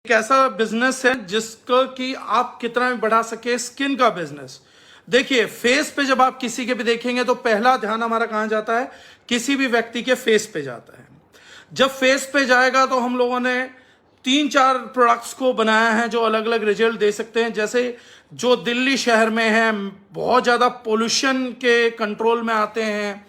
एक ऐसा बिजनेस है जिसको कि आप कितना भी बढ़ा सके, स्किन का बिजनेस। देखिए, फेस पे जब आप किसी के भी देखेंगे तो पहला ध्यान हमारा कहां जाता है? किसी भी व्यक्ति के फेस पे जाता है। जब फेस पे जाएगा तो हम लोगों ने 3-4 प्रोडक्ट्स को बनाया है जो अलग अलग रिजल्ट दे सकते हैं। जैसे जो दिल्ली शहर में है, बहुत ज़्यादा पोल्यूशन के कंट्रोल में आते हैं,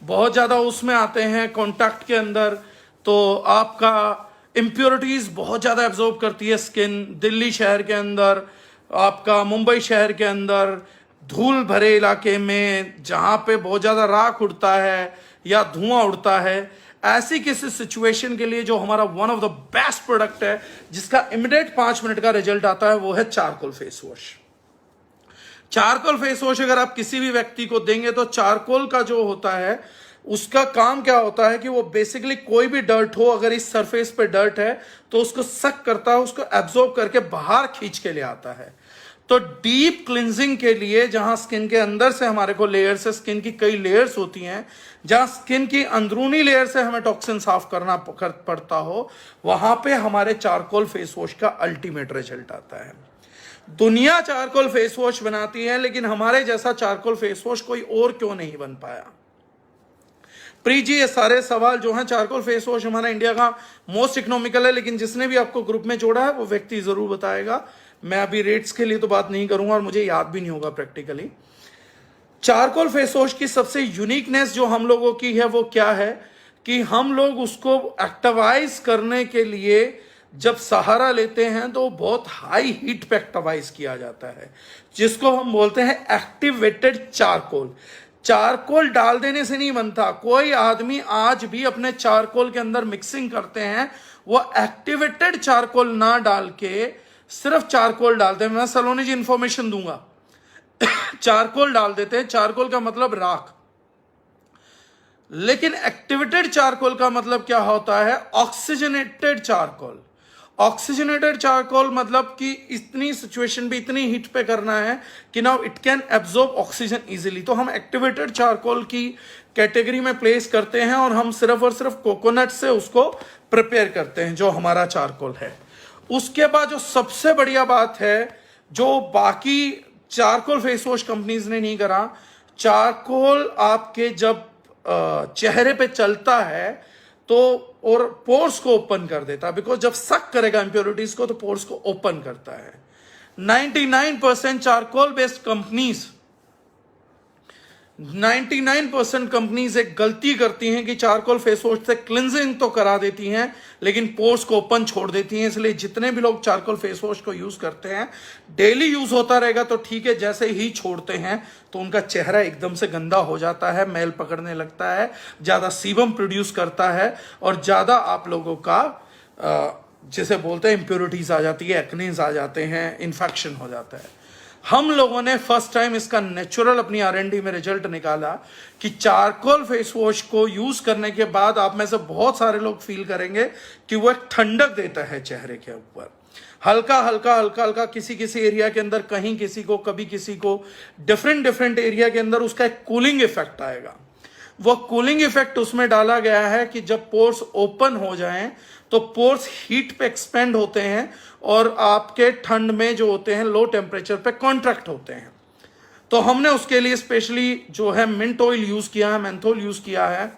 बहुत ज़्यादा उसमें आते हैं कॉन्टैक्ट के अंदर, तो आपका इम्प्योरिटीज़ बहुत ज़्यादा एब्जॉर्ब करती है स्किन। दिल्ली शहर के अंदर, आपका मुंबई शहर के अंदर, धूल भरे इलाके में जहाँ पे बहुत ज़्यादा राख उड़ता है या धुआं उड़ता है, ऐसी किसी सिचुएशन के लिए जो हमारा one of the best product है जिसका इमीडिएट 5 मिनट का रिजल्ट आता है, वो है charcoal face wash. Charcoal face wash अगर आप किसी भी व्यक्ति को देंगे तो चारकोल का जो होता है उसका काम क्या होता है कि वो बेसिकली कोई भी डर्ट हो, अगर इस सरफेस पे डर्ट है तो उसको सक करता है, उसको एब्जॉर्ब करके बाहर खींच के ले आता है। तो डीप क्लिंजिंग के लिए, जहां स्किन के अंदर से हमारे को लेयर्स है, स्किन की कई लेयर्स होती हैं, जहां स्किन की अंदरूनी लेयर से हमें टॉक्सिन साफ करना पड़ता हो, वहां पे हमारे चारकोल फेस वॉश का अल्टीमेट रिजल्ट आता है। दुनिया चारकोल फेस वॉश बनाती है, लेकिन हमारे जैसा चारकोल फेस वॉश कोई और क्यों नहीं बन पाया? प्री जी, ये सारे सवाल जो हैं, चारकोल फेस वॉश हमारा इंडिया का मोस्ट इकोनॉमिकल है, लेकिन जिसने भी आपको ग्रुप में जोड़ा है वो व्यक्ति जरूर बताएगा। मैं अभी रेट्स के लिए तो बात नहीं करूंगा और मुझे याद भी नहीं होगा प्रैक्टिकली। चारकोल फेस वॉश की सबसे यूनिकनेस जो हम लोगों की है वो क्या है कि हम लोग उसको एक्टिवाइज करने के लिए जब सहारा लेते हैं तो बहुत हाई हीट पे एक्टिवाइज किया जाता है, जिसको हम बोलते हैं एक्टिवेटेड चारकोल। चारकोल डाल देने से नहीं बनता। कोई आदमी आज भी अपने चारकोल के अंदर मिक्सिंग करते हैं, वो एक्टिवेटेड चारकोल ना डाल के सिर्फ चारकोल डालते हैं। मैं सलोनी जी इंफॉर्मेशन दूंगा। चारकोल डाल देते हैं, चारकोल का मतलब राख, लेकिन एक्टिवेटेड चारकोल का मतलब क्या होता है? Oxygenated charcoal. ऑक्सीजनेटेड चारकोल मतलब कि इतनी सिचुएशन भी इतनी हीट पे करना है कि now it can absorb oxygen easily. तो हम एक्टिवेटेड चारकोल की कैटेगरी में प्लेस करते हैं और हम सिर्फ और सिर्फ कोकोनट से उसको प्रिपेयर करते हैं, जो हमारा चारकोल है। उसके बाद जो सबसे बढ़िया बात है, जो बाकी चारकोल फेस वॉश कंपनीज ने नहीं करा, चारकोल आपके जब चेहरे पे चलता है तो और पोर्स को ओपन कर देता है, बिकॉज जब सक करेगा इंप्योरिटीज को तो पोर्स को ओपन करता है। 99% चारकोल बेस्ड कंपनीज 99% कंपनीज एक गलती करती हैं कि चारकोल फेस वॉश से क्लिंजिंग तो करा देती हैं लेकिन पोर्स को ओपन छोड़ देती हैं। इसलिए जितने भी लोग चारकोल फेस वॉश को यूज करते हैं, डेली यूज होता रहेगा तो ठीक है, जैसे ही छोड़ते हैं तो उनका चेहरा एकदम से गंदा हो जाता है, मैल पकड़ने लगता है, ज्यादा सीबम प्रोड्यूस करता है और ज्यादा आप लोगों का जिसे बोलते हैं इंप्योरिटीज आ जाती है, एक्नेस आ जाते हैं, इन्फेक्शन हो जाता है। हम लोगों ने फर्स्ट टाइम इसका नेचुरल अपनी R&D में रिजल्ट निकाला कि चारकोल फेस वॉश को यूज करने के बाद आप में से बहुत सारे लोग फील करेंगे कि वो एक ठंडक देता है चेहरे के ऊपर। हल्का हल्का हल्का हल्का किसी किसी एरिया के अंदर, कहीं किसी को, कभी किसी को, डिफरेंट एरिया के अंदर उसका एक कूलिंग इफेक्ट आएगा। वो कूलिंग इफेक्ट उसमें डाला गया है कि जब पोर्स ओपन हो जाएं तो पोर्स हीट पे एक्सपेंड होते हैं और आपके ठंड में जो होते हैं लो टेम्परेचर पे कॉन्ट्रैक्ट होते हैं। तो हमने उसके लिए स्पेशली जो है मिंट ऑयल यूज किया है, मेंथोल यूज किया है,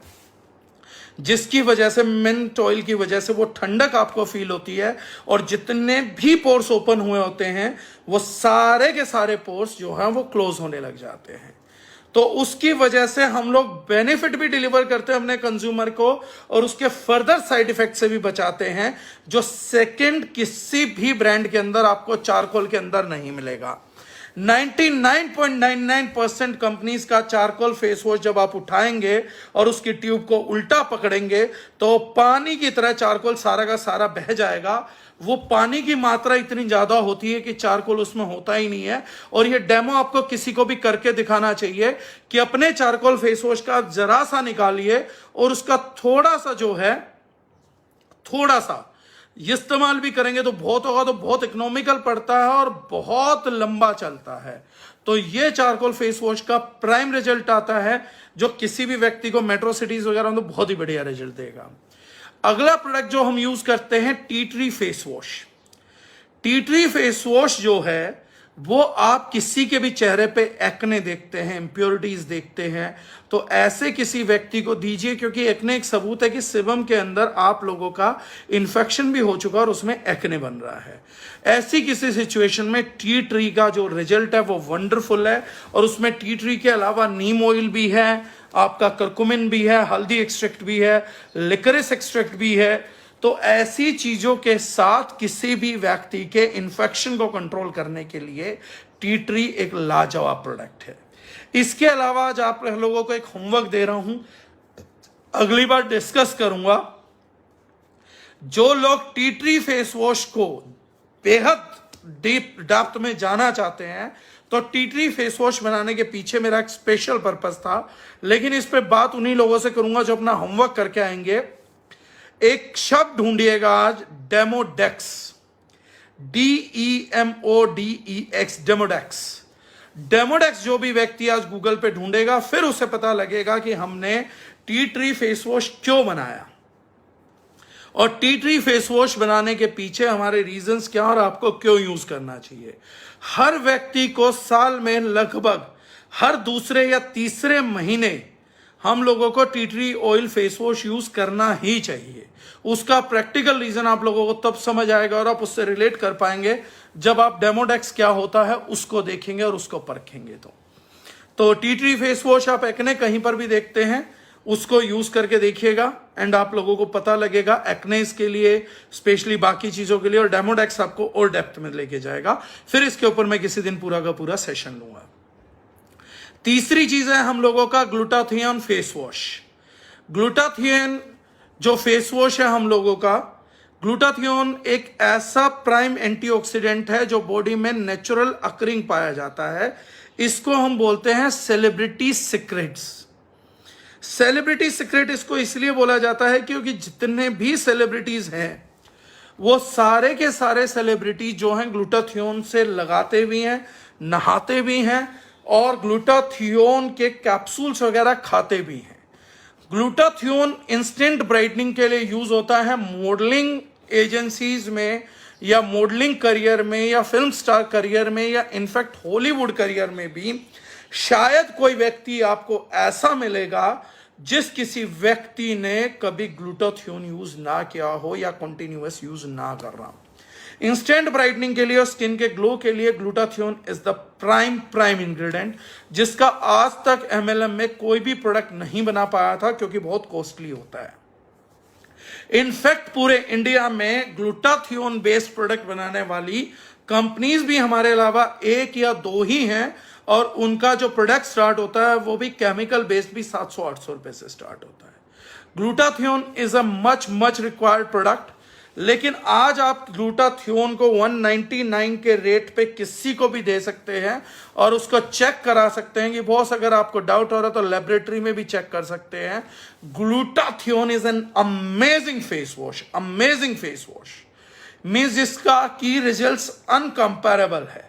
जिसकी वजह से, मिंट ऑयल की वजह से वो ठंडक आपको फील होती है और जितने भी पोर्स ओपन हुए होते हैं वो सारे के सारे पोर्स जो हैं वो क्लोज होने लग जाते हैं। तो उसकी वजह से हम लोग बेनिफिट भी डिलीवर करते हैं अपने कंज्यूमर को और उसके फर्दर साइड इफेक्ट से भी बचाते हैं, जो सेकंड किसी भी ब्रांड के अंदर आपको चारकोल के अंदर नहीं मिलेगा। 99.99% कंपनीज का चारकोल फेस वॉश जब आप उठाएंगे और उसकी ट्यूब को उल्टा पकड़ेंगे तो पानी की तरह चारकोल सारा का सारा बह जाएगा। वो पानी की मात्रा इतनी ज्यादा होती है कि चारकोल उसमें होता ही नहीं है। और ये डेमो आपको किसी को भी करके दिखाना चाहिए कि अपने चारकोल फेस वॉश का जरा सा निकालिए और उसका थोड़ा सा जो है, थोड़ा सा इस्तेमाल भी करेंगे तो बहुत होगा, तो बहुत इकोनॉमिकल पड़ता है और बहुत लंबा चलता है। तो ये चारकोल फेस वॉश का प्राइम रिजल्ट आता है जो किसी भी व्यक्ति को मेट्रो सिटीज वगैरह में तो बहुत ही बढ़िया रिजल्ट देगा। अगला प्रोडक्ट जो हम यूज करते हैं tea tree face wash. Tea tree face wash जो है वो आप किसी के भी चेहरे पे एक्ने देखते हैं, इंप्योरिटीज देखते हैं, तो ऐसे किसी व्यक्ति को दीजिए, क्योंकि एक्ने एक सबूत है कि सिबम के अंदर आप लोगों का इन्फेक्शन भी हो चुका और उसमें एक्ने बन रहा है। ऐसी किसी सिचुएशन में टी ट्री का जो रिजल्ट है वो वंडरफुल है, और उसमें टी ट्री के अलावा नीम ऑयल भी है, आपका करकुमिन भी है, हल्दी एक्सट्रैक्ट भी है, लिकरिस एक्सट्रैक्ट भी है। तो ऐसी चीजों के साथ किसी भी व्यक्ति के इन्फेक्शन को कंट्रोल करने के लिए टी ट्री एक लाजवाब प्रोडक्ट है। इसके अलावा आज आप लोगों को एक होमवर्क दे रहा हूं, अगली बार डिस्कस करूंगा। जो लोग टी ट्री फेस वॉश को बेहद डीप डेप्थ में जाना चाहते हैं, तो टी ट्री फेस वॉश बनाने के पीछे मेरा एक स्पेशल पर्पस था, लेकिन इस पे बात उन्हीं लोगों से करूंगा जो अपना होमवर्क करके आएंगे। एक शब्द ढूंढिएगा आज, डेमोडेक्स, DEMODEX, डेमोडेक्स। डेमोडेक्स जो भी व्यक्ति आज गूगल पे ढूंढेगा, फिर उसे पता लगेगा कि हमने टी ट्री फेस वॉश क्यों बनाया और टी ट्री फेस वॉश बनाने के पीछे हमारे रीजंस क्या और आपको क्यों यूज करना चाहिए। हर व्यक्ति को साल में लगभग हर दूसरे या तीसरे महीने हम लोगों को tea tree oil face wash use करना ही चाहिए। उसका प्रैक्टिकल रीजन आप लोगों को तब समझ आएगा और आप उससे रिलेट कर पाएंगे जब आप डेमोडेक्स क्या होता है उसको देखेंगे और उसको परखेंगे। तो टी ट्री फेस वॉश आप एक्ने कहीं पर भी देखते हैं, उसको यूज करके देखिएगा एंड आप लोगों को पता लगेगा एक्नेस के लिए, स्पेशली बाकी चीजों के लिए, और डेमोडेक्स आपको और डेप्थ में लेके जाएगा। फिर इसके ऊपर मैं किसी दिन पूरा का पूरा सेशन लूंगा। तीसरी चीज है हम लोगों का ग्लूटाथियोन फेस वॉश। ग्लूटाथियोन जो फेस वॉश है हम लोगों का, ग्लूटाथियोन एक ऐसा प्राइम एंटीऑक्सीडेंट है जो बॉडी में नेचुरल अकरिंग पाया जाता है। इसको हम बोलते हैं सेलिब्रिटी सीक्रेट्स। सेलिब्रिटी सीक्रेट इसको इसलिए बोला जाता है क्योंकि जितने भी सेलिब्रिटीज हैं वो सारे के सारे सेलिब्रिटी जो हैं ग्लूटाथियोन से लगाते भी हैं, नहाते भी हैं और ग्लूटाथियोन के कैप्सूल्स वगैरह खाते भी हैं। ग्लूटाथियोन इंस्टेंट ब्राइटनिंग के लिए यूज होता है मॉडलिंग एजेंसीज में या मॉडलिंग करियर में या फिल्म स्टार करियर में या इनफैक्ट हॉलीवुड करियर में भी। शायद कोई व्यक्ति आपको ऐसा मिलेगा जिस किसी व्यक्ति ने कभी ग्लूटाथियोन यूज ना किया हो या कंटिन्यूअस यूज ना कर रहा हो। इंस्टेंट ब्राइटनिंग के लिए और स्किन के ग्लो के लिए glutathione is the prime ingredient, जिसका आज तक MLM में कोई भी प्रोडक्ट नहीं बना पाया था क्योंकि बहुत कॉस्टली होता है। इनफैक्ट पूरे इंडिया में ग्लूटाथियोन बेस्ड प्रोडक्ट बनाने वाली कंपनीज भी हमारे अलावा एक या दो ही हैं, और उनका जो प्रोडक्ट स्टार्ट होता है वो भी केमिकल बेस्ड भी 700-800 रुपए से स्टार्ट होता है। Glutathione is a much required product, लेकिन आज आप ग्लूटाथियोन को 199 के रेट पे किसी को भी दे सकते हैं और उसको चेक करा सकते हैं कि बॉस अगर आपको डाउट हो रहा है तो लेबोरेटरी में भी चेक कर सकते हैं। Glutathione is an amazing face wash, amazing face wash means जिसका की रिजल्ट्स अनकंपेरेबल है।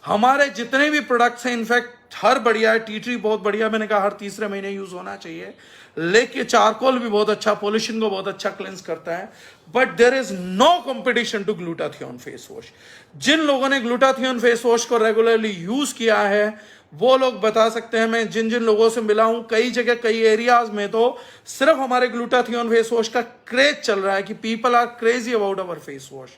हमारे जितने भी प्रोडक्ट्स हैं इनफैक्ट हर बढ़िया है, टी ट्री बहुत बढ़िया, मैंने कहा हर तीसरे महीने यूज होना चाहिए, लेकिन चारकोल भी बहुत अच्छा, पॉल्यूशन को बहुत अच्छा क्लेंस करता है, but there is no competition to glutathione face wash. जिन लोगों ने ग्लूटाथियोन फेस वॉश को रेगुलरली यूज किया है वो लोग बता सकते हैं। मैं जिन जिन लोगों से मिला हूं कई जगह कई एरियाज में तो सिर्फ हमारे ग्लूटाथियोन फेस वॉश का क्रेज चल रहा है कि people are crazy about our face wash.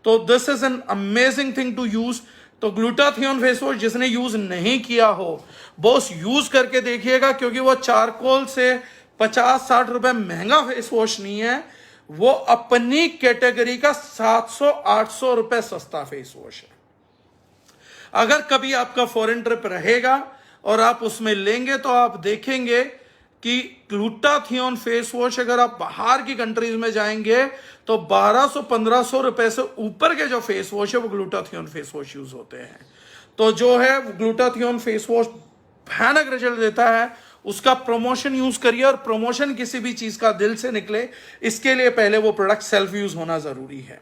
तो this is an amazing thing to use. तो ग्लूटाथियोन फेस वॉश जिसने यूज नहीं किया हो बॉस यूज करके देखिएगा, क्योंकि वो चारकोल से 50-60 रुपए महंगा फेस वॉश नहीं है, वो अपनी कैटेगरी का 700-800 रुपए सस्ता फेस वॉश है। अगर कभी आपका फॉरेन ट्रिप रहेगा और आप उसमें लेंगे तो आप देखेंगे कि ग्लूटाथियोन फेस वॉश अगर आप बाहर की कंट्रीज में जाएंगे तो 1200-1500 रुपए से ऊपर के जो फेस वॉश है वो ग्लूटाथियोन फेस वॉश यूज होते हैं। तो जो है ग्लूटाथियोन फेस वॉश भयानक रिजल्ट देता है, उसका प्रमोशन यूज करिए, और प्रमोशन किसी भी चीज का दिल से निकले इसके लिए पहले वो प्रोडक्ट सेल्फ यूज होना जरूरी है।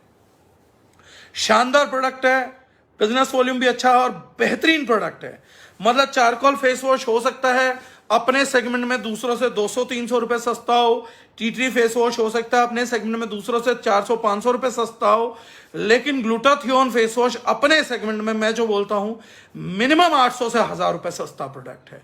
शानदार प्रोडक्ट है, बिजनेस वॉल्यूम भी अच्छा है और बेहतरीन प्रोडक्ट है। मतलब चारकोल फेस वॉश हो सकता है अपने सेगमेंट में दूसरों से 200-300 रुपए सस्ता हो, टी ट्री फेस वॉश हो सकता है अपने सेगमेंट में दूसरों से 400-500 रुपए सस्ता हो, लेकिन ग्लूटाथियोन फेस वॉश अपने सेगमेंट में मैं जो बोलता हूं मिनिमम 800 से 1000 रुपए सस्ता प्रोडक्ट है।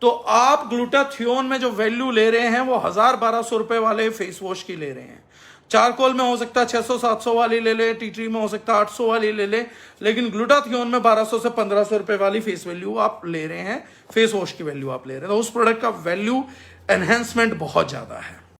तो आप ग्लूटाथियोन में जो वैल्यू ले रहे हैं वो 1000-1200 रुपए वाले फेस वॉश की ले रहे हैं। चारकोल में हो सकता है 600-700 वाली ले ले, टी ट्री में हो सकता है 800 वाली ले ले, लेकिन ग्लूटाथियोन में 1200 से 1500 रुपए वाली फेस वैल्यू आप ले रहे हैं, फेस वॉश की वैल्यू आप ले रहे हैं। तो उस प्रोडक्ट का वैल्यू एनहेंसमेंट बहुत ज्यादा है।